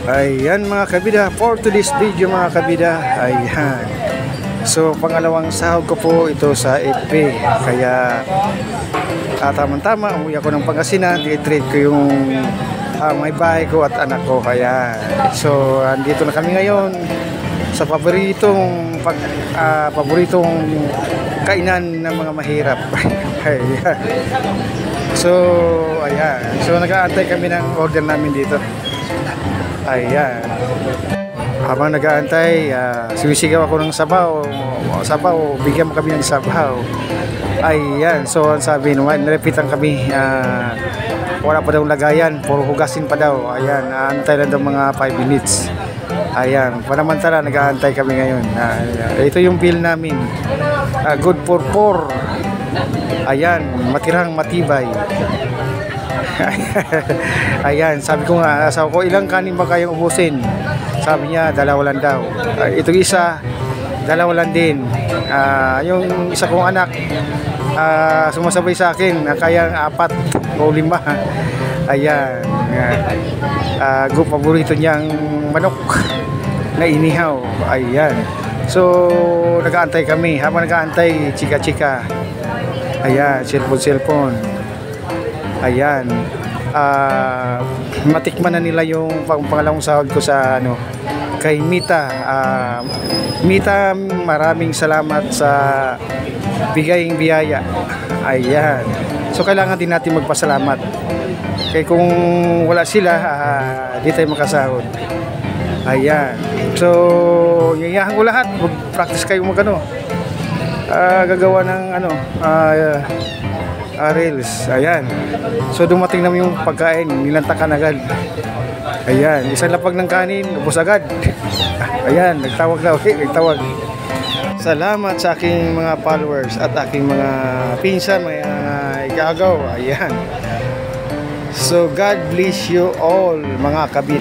Ayan mga kabida, for today's video mga kabida, ayan. So pangalawang sahod ko po ito sa FB. Kaya tamang-tama, umuwi ako ng Pangasinan, i-treat ko yung may bahay ko at anak ko. Kaya so andito na kami ngayon sa paboritong kainan ng mga mahirap. Ayan. So ayan, so nag-aantay kami ng order namin dito. Ayan. Habang nag-aantay, sumisigaw ako ng sabaw. Sabaw, bigyan mo kami ng sabaw. Ayan. So ang sabi naman, narepitan kami. Wala pa daw lagayan, puro hugasin pa daw. Ayan, aantay lang daw mga 5 minutes. Ayan, panamantala nag-aantay kami ngayon. Ito yung bill namin. Good for 4. Ayan, matirang matibay. Ayan, sabi ko nga, asawa ko, ilang kanin ba kayang ubusin? Sabi niya, 2 lang daw. Itong isa, 2 lang din. Yung isa kong anak, sumasabay sa akin, kayang 4 o 5. Ayan, paborito niyang manok na inihaw. Ayan, so nag-aantay kami. Habang nag-aantay, chika-chika. Ayan, cellphone. Ayan, matikman na nila yung pangalawang sahod ko sa kay Mita. Mita, maraming salamat sa bigaying biyaya. Ayan, so kailangan din natin magpasalamat. Kaya kung wala sila, di tayo makasahod. Ayan, so yayahan ko lahat, mag-practice kayo gagawa ng reels. Ayan, so dumating naman yung pagkain, nilantakan agad. Ayan, isang lapag ng kanin, ubos agad. Ayan, nagtawag. Salamat sa aking mga followers at aking mga pinsan, mga igagaw. Ayan, so God bless you all mga kabida.